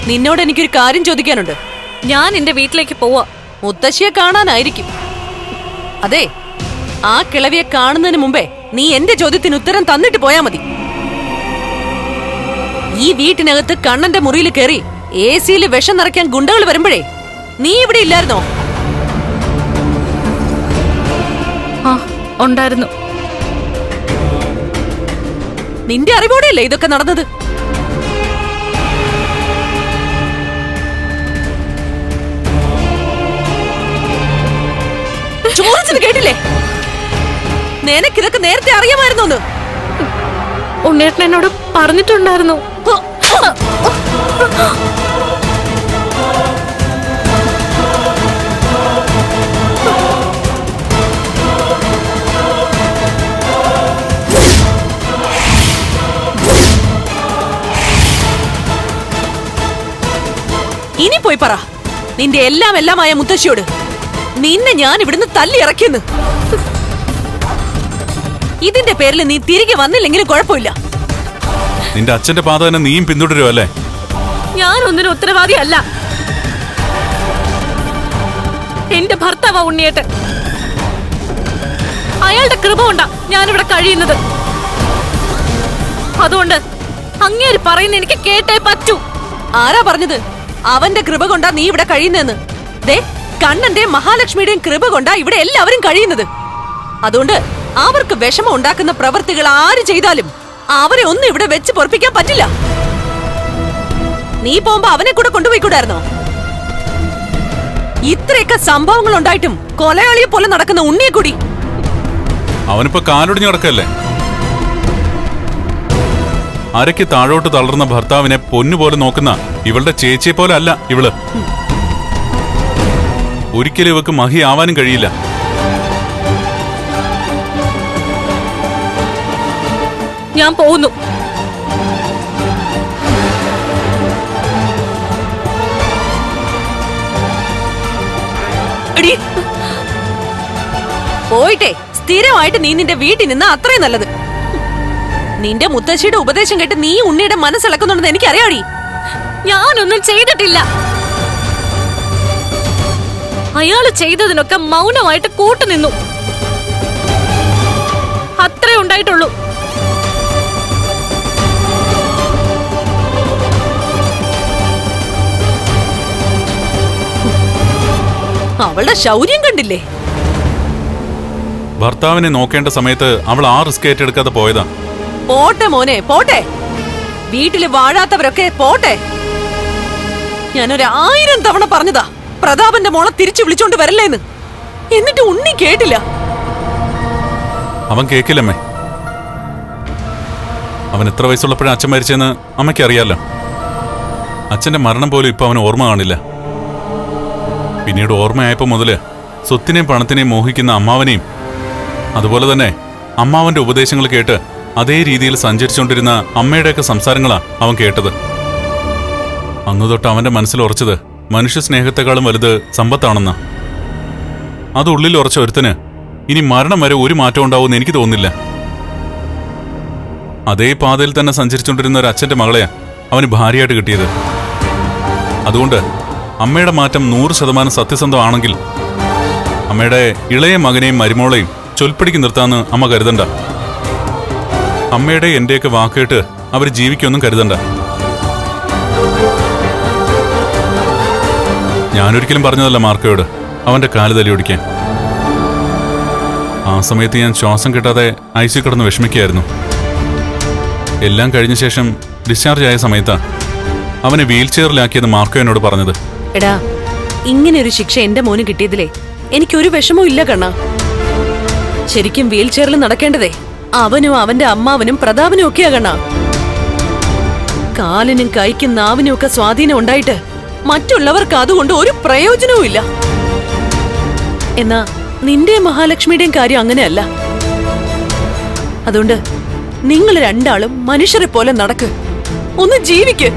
നിന്നോട് എനിക്കൊരു കാര്യം ചോദിക്കാനുണ്ട്. ഞാൻ എന്റെ വീട്ടിലേക്ക് പോവാ. മുത്തശ്ശിയെ കാണാനായിരിക്കും. അതെ, ആ കിളവിയെ കാണുന്നതിന് മുമ്പേ നീ എന്റെ ചോദ്യത്തിന് ഉത്തരം തന്നിട്ട് പോയാ മതി. ഈ വീട്ടിനകത്ത് കണ്ണന്റെ മുറിയിൽ കയറി AC-യിൽ വിഷം നിറയ്ക്കാൻ ഗുണ്ടകൾ വരുമ്പോഴേ നീ ഇവിടെ ഇല്ലായിരുന്നോ? ആ, ഉണ്ടായിരുന്നു. നിന്റെ അറിവോടെയല്ലേ ഇതൊക്കെ നടന്നത്? ചോദിച്ചത് കേട്ടില്ലേ? നിനക്കിതൊക്കെ നേരത്തെ അറിയാമായിരുന്നോന്ന്? ഉണ്ണേട്ടൻ എന്നോട് പറഞ്ഞിട്ടുണ്ടായിരുന്നു. ഇനി പോയി പറ നിന്റെ എല്ലാമായ മുത്തശ്ശിയോട് നിന്നെ ഞാൻ ഇവിടുന്ന് തല്ലി ഇറക്കിയെന്ന്. ഇതിന്റെ പേരിൽ നീ തിരികെ വന്നില്ലെങ്കിലും കുഴപ്പമില്ല. നിന്റെ അച്ഛന്റെ പാത തന്നെ നീയും പിന്തുടരുമോ അല്ലേ? ഞാനൊന്നിനും ഉത്തരവാദിയല്ല. എന്റെ ഭർത്താവാ ഉണ്ണിയേട്ടൻ. അയാളുടെ കൃപ കൊണ്ടാ ഞാനിവിടെ കഴിയുന്നത്. അതുകൊണ്ട് അങ്ങേര് പറയുന്ന എനിക്ക് കേട്ടേ പറ്റൂ. ആരാ പറഞ്ഞത് അവന്റെ കൃപ കൊണ്ടാ നീ ഇവിടെ കഴിയുന്നെന്ന്? ദേ, കണ്ണന്റെയും മഹാലക്ഷ്മിയുടെയും കൃപ കൊണ്ടാ ഇവിടെ എല്ലാവരും കഴിയുന്നത്. അതുകൊണ്ട് അവർക്ക് വിഷമം ഉണ്ടാക്കുന്ന പ്രവൃത്തികൾ ആര് ചെയ്താലും അവരെ ഒന്നും ഇവിടെ വെച്ച് പൊറപ്പിക്കാൻ പറ്റില്ല. നീ പോകുമ്പോ അവനെ കൂടെ കൊണ്ടുപോയിക്കൂടായിരുന്നോ? ഇത്രയൊക്കെ സംഭവങ്ങൾ ഉണ്ടായിട്ടും കൊലയാളിയെ പോലെ നടക്കുന്ന ഉണ്ണിയെ കൂടി. അവനിപ്പോ കാലൊടിഞ്ഞു കിടക്കല്ലേ? അരയ്ക്ക് താഴോട്ട് തളർന്ന ഭർത്താവിനെ പൊന്നുപോലെ നോക്കുന്ന ഇവളുടെ ചേച്ചിയെ പോലെ അല്ല ഇവള്. ഒരിക്കലും ഇവക്ക് മഹി ആവാനും കഴിയില്ല. ഞാൻ പോകുന്നു. പോയിട്ടെ സ്ഥിരമായിട്ട് നീ നിന്റെ വീട്ടിൽ നിന്ന് അത്രയും നല്ലത്. നിന്റെ മുത്തശ്ശിയുടെ ഉപദേശം കേട്ട് നീ ഉണ്ണിയുടെ മനസ്സിളക്കുന്നുണ്ടെന്ന് എനിക്കറിയാടി. ഞാനൊന്നും ചെയ്തിട്ടില്ല. അയാള് ചെയ്തതിനൊക്കെ മൗനമായിട്ട് കൂട്ടുനിന്നു. അത്രേ ഉണ്ടായിട്ടുള്ളൂ. അവളുടെ ശൗര്യം കണ്ടില്ലേ? ഭർത്താവിനെ നോക്കേണ്ട സമയത്ത് അവൾ ആ റിസ്ക് ഏറ്റെടുക്കാതെ പോയതാ. പോട്ടെ മോനെ, പോട്ടെ. വീട്ടില് വാഴാത്തവരൊക്കെ പോട്ടെ. ഞാനൊരു 1000 തവണ പറഞ്ഞതാ പ്രതാപന്റെ മോളെ തിരിച്ചു വിളിച്ചോണ്ട് വരല്ലേന്ന്. എന്നിട്ട് ഉണ്ണി കേട്ടില്ല. അവൻ കേക്കില്ലമ്മേ. അവൻ എത്ര വയസ്സുള്ളപ്പോഴാണ് അച്ഛൻ മരിച്ചെന്ന് അമ്മയ്ക്ക് അറിയാലോ. അച്ഛന്റെ മരണം പോലും ഇപ്പൊ അവന് ഓർമ്മ കാണില്ല. പിന്നീട് ഓർമ്മയായപ്പോ മുതല് സ്വത്തിനെയും പണത്തിനെയും മോഹിക്കുന്ന അമ്മാവനെയും അതുപോലെ തന്നെ അമ്മാവന്റെ ഉപദേശങ്ങൾ കേട്ട് അതേ രീതിയിൽ സഞ്ചരിച്ചുകൊണ്ടിരുന്ന അമ്മയുടെയൊക്കെ സംസാരങ്ങളാ അവൻ കേട്ടത്. അന്നു തൊട്ട് അവന്റെ മനസ്സിൽ ഉറച്ചത് മനുഷ്യ സ്നേഹത്തെക്കാളും വലുത് സമ്പത്താണെന്ന. അത് ഉള്ളിൽ ഉറച്ച ഒരുത്തന് ഇനി മരണം വരെ ഒരു മാറ്റം ഉണ്ടാവുമെന്ന് എനിക്ക് തോന്നുന്നില്ല. അതേ പാതയിൽ തന്നെ സഞ്ചരിച്ചുകൊണ്ടിരുന്ന ഒരു അച്ഛന്റെ മകളെയാ അവന് ഭാര്യയായിട്ട് കിട്ടിയത്. അതുകൊണ്ട് അമ്മയുടെ മാറ്റം 100% സത്യസന്ധമാണെങ്കിൽ അമ്മയുടെ ഇളയ മകനെയും മരുമോളെയും ചൊൽപ്പടിക്ക് നിർത്താന്ന് അമ്മ കരുതണ്ട. അമ്മയുടെ എന്റെയൊക്കെ വാക്കേട്ട് അവർ ജീവിക്കൊന്നും കരുതണ്ട. ഞാനൊരിക്കലും പറഞ്ഞതല്ല മാർക്കോയോട് അവന്റെ കാല് തല്ലിയൊടിക്കാൻ. ആ സമയത്ത് ഞാൻ ശ്വാസം കിട്ടാതെ ICU കിടന്ന് വിഷമിക്കുകയായിരുന്നു. എല്ലാം കഴിഞ്ഞ ശേഷം ഡിസ്ചാർജ് ആയ സമയത്താ അവനെ വീൽ ചെയറിലാക്കിയെന്ന് മാർക്കോ എന്നോട് പറഞ്ഞത്. എടാ, ഇങ്ങനെ ഒരു ശിക്ഷ എന്റെ മോന് കിട്ടിയതിലേ എനിക്കൊരു വിഷമവും ഇല്ല കണ്ണാ. ശരിക്കും വീൽ ചെയറിൽ നടക്കേണ്ടതേ അവനും അവന്റെ അമ്മാവനും പ്രതാപനും ഒക്കെയാ കണ്ണാ. കാലിനും കൈക്കും നാവിനും ഒക്കെ സ്വാധീനം ഉണ്ടായിട്ട് മറ്റുള്ളവർക്ക് അതുകൊണ്ട് ഒരു പ്രയോജനവും ഇല്ല. എന്നാ നിന്റെ മഹാലക്ഷ്മിയുടെയും കാര്യം അങ്ങനെയല്ല. അതുകൊണ്ട് നിങ്ങൾ രണ്ടാളും മനുഷ്യരെ പോലെ നടക്ക്, ഒന്ന് ജീവിക്ക്.